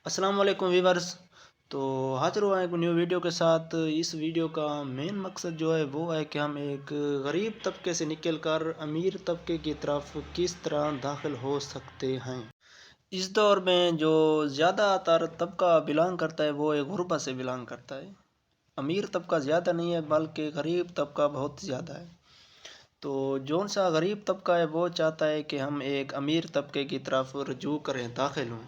السلام علیکم ویورز. تو حاضر ہوا ایک نیو ویڈیو کے ساتھ. اس ویڈیو کا مین مقصد جو ہے وہ ہے کہ ہم ایک غریب طبقے سے نکل کر امیر طبقے کی طرف کس طرح داخل ہو سکتے ہیں. اس دور میں جو زیادہ تر طبقہ بلانگ کرتا ہے وہ ایک غربا سے بلانگ کرتا ہے. امیر طبقہ زیادہ نہیں ہے بلکہ غریب طبقہ بہت زیادہ ہے. تو جون سا غریب طبقہ ہے وہ چاہتا ہے کہ ہم ایک امیر طبقے کی طرف رجوع کریں، داخل ہوں.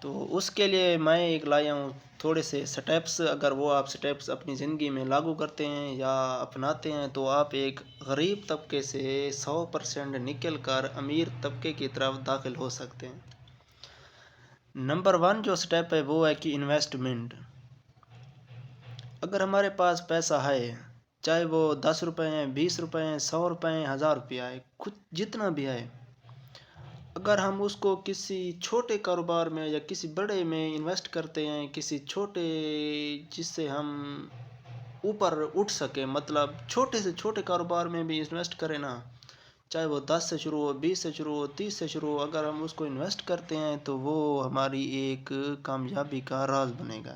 تو اس کے لیے میں ایک لایا ہوں تھوڑے سے سٹیپس. اگر وہ آپ سٹیپس اپنی زندگی میں لاگو کرتے ہیں یا اپناتے ہیں تو آپ ایک غریب طبقے سے 100% نکل کر امیر طبقے کی طرف داخل ہو سکتے ہیں. نمبر 1 جو سٹیپ ہے وہ ہے کہ انویسٹمنٹ. اگر ہمارے پاس پیسہ ہے، چاہے وہ 10 روپے ہیں، 20 روپے ہیں، 100 روپے ہیں، 1000 روپیہ ہے، خود جتنا بھی ہے، اگر ہم اس کو کسی چھوٹے کاروبار میں یا کسی بڑے میں انویسٹ کرتے ہیں، کسی چھوٹے جس سے ہم اوپر اٹھ سکیں، مطلب چھوٹے سے چھوٹے کاروبار میں بھی انویسٹ کریں نا، چاہے وہ 10 سے شروع ہو، 20 سے شروع ہو، 30 سے شروع ہو، اگر ہم اس کو انویسٹ کرتے ہیں تو وہ ہماری ایک کامیابی کا راز بنے گا.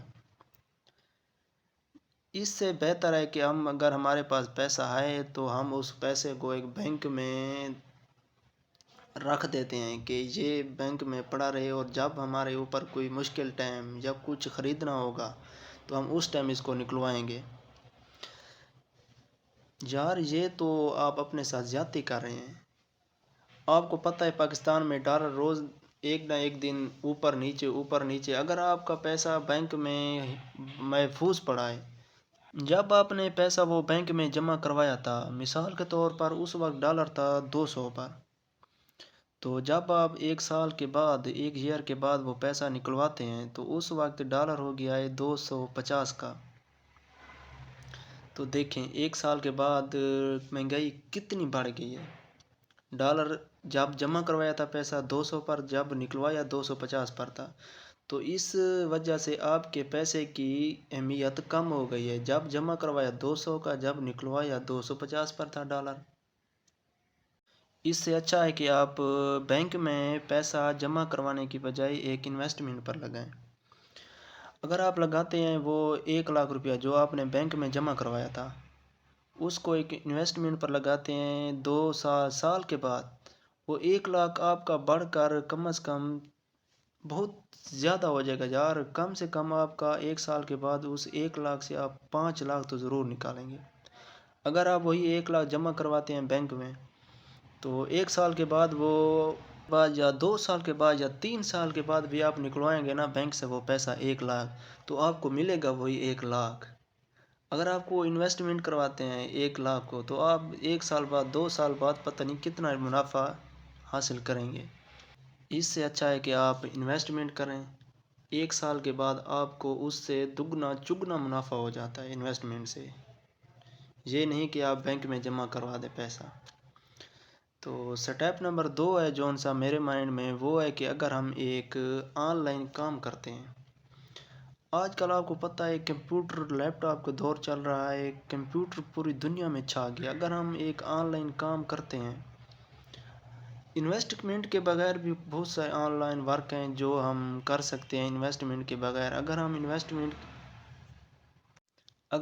اس سے بہتر ہے کہ اگر ہمارے پاس پیسہ ہے تو ہم اس پیسے کو ایک بینک میں رکھ دیتے ہیں کہ یہ بینک میں پڑا رہے، اور جب ہمارے اوپر کوئی مشکل ٹائم جب کچھ خریدنا ہوگا تو ہم اس ٹائم اس کو نکلوائیں گے. یار یہ تو آپ اپنے ساتھ زیادتی کر رہے ہیں. آپ کو پتہ ہے پاکستان میں ڈالر روز ایک نہ ایک دن اوپر نیچے. اگر آپ کا پیسہ بینک میں محفوظ پڑا ہے، جب آپ نے پیسہ وہ بینک میں جمع کروایا تھا، مثال کے طور پر اس وقت ڈالر تھا 200 پر، تو جب آپ ایک سال کے بعد، ایک ایئر کے بعد وہ پیسہ نکلواتے ہیں تو اس وقت ڈالر ہو گیا ہے 250 کا. تو دیکھیں ایک سال کے بعد مہنگائی کتنی بڑھ گئی ہے. ڈالر جب جمع کروایا تھا پیسہ 200 پر، جب نکلوایا 250 پر تھا. تو اس وجہ سے آپ کے پیسے کی اہمیت کم ہو گئی ہے. جب جمع کروایا 200 کا، جب نکلوایا 250 پر تھا ڈالر. اس سے اچھا ہے کہ آپ بینک میں پیسہ جمع کروانے کی بجائے ایک انویسٹمنٹ پر لگائیں. اگر آپ لگاتے ہیں وہ 1 لاکھ روپیہ جو آپ نے بینک میں جمع کروایا تھا، اس کو ایک انویسٹمنٹ پر لگاتے ہیں، 2 سال کے بعد وہ 1 لاکھ آپ کا بڑھ کر کم از کم بہت زیادہ ہو جائے گا. یار کم سے کم آپ کا 1 سال کے بعد اس 1 لاکھ سے آپ 5 لاکھ تو ضرور نکالیں گے. اگر آپ وہی 1 لاکھ جمع کرواتے ہیں بینک میں تو 1 سال کے بعد وہ یا 2 سال کے بعد یا 3 سال کے بعد بھی آپ نکلوائیں گے نا بینک سے وہ پیسہ 1 لاکھ، تو آپ کو ملے گا وہی 1 لاکھ. اگر آپ کو انویسٹمنٹ کرواتے ہیں 1 لاکھ کو تو آپ 1 سال بعد، 2 سال بعد پتہ نہیں کتنا منافع حاصل کریں گے. اس سے اچھا ہے کہ آپ انویسٹمنٹ کریں. 1 سال کے بعد آپ کو اس سے دگنا چگنا منافع ہو جاتا ہے انویسٹمنٹ سے. یہ نہیں کہ آپ بینک میں جمع کروا دیں پیسہ. تو سٹیپ نمبر 2 ہے جون سا میرے مائنڈ میں، وہ ہے کہ اگر ہم ایک آن لائن کام کرتے ہیں. آج کل آپ کو پتہ ہے کمپیوٹر لیپ ٹاپ کا دور چل رہا ہے، کمپیوٹر پوری دنیا میں چھا گیا. اگر ہم ایک آن لائن کام کرتے ہیں، انویسٹمنٹ کے بغیر بھی بہت سارے آن لائن ورک ہیں جو ہم کر سکتے ہیں انویسٹمنٹ کے بغیر. اگر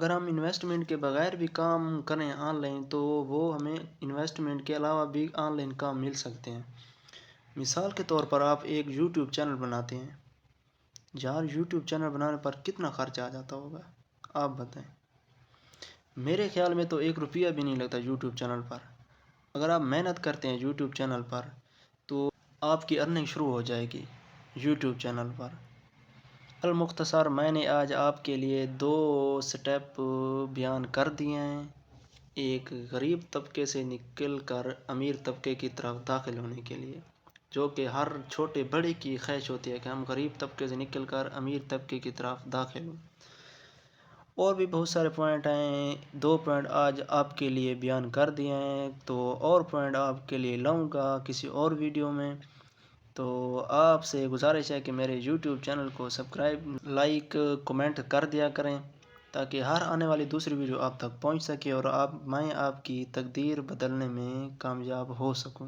ہم انویسٹمنٹ کے بغیر بھی کام کریں آن لائن تو وہ ہمیں انویسٹمنٹ کے علاوہ بھی آن لائن کام مل سکتے ہیں. مثال کے طور پر آپ ایک یوٹیوب چینل بناتے ہیں. یار یوٹیوب چینل بنانے پر کتنا خرچہ آ جاتا ہوگا آپ بتائیں. میرے خیال میں تو 1 روپیہ بھی نہیں لگتا یوٹیوب چینل پر. اگر آپ محنت کرتے ہیں یوٹیوب چینل پر تو آپ کی ارننگ شروع ہو جائے گی یوٹیوب چینل پر. المختصر میں نے آج آپ کے لیے 2 سٹیپ بیان کر دیے ہیں ایک غریب طبقے سے نکل کر امیر طبقے کی طرف داخل ہونے کے لیے، جو کہ ہر چھوٹے بڑے کی خواہش ہوتی ہے کہ ہم غریب طبقے سے نکل کر امیر طبقے کی طرف داخل ہوں. اور بھی بہت سارے پوائنٹ ہیں. 2 پوائنٹ آج آپ کے لیے بیان کر دیے ہیں، تو اور پوائنٹ آپ کے لیے لاؤں گا کسی اور ویڈیو میں. تو آپ سے گزارش ہے کہ میرے یوٹیوب چینل کو سبسکرائب، لائک، کومنٹ کر دیا کریں تاکہ ہر آنے والی دوسری ویڈیو آپ تک پہنچ سکے اور میں آپ کی تقدیر بدلنے میں کامیاب ہو سکوں.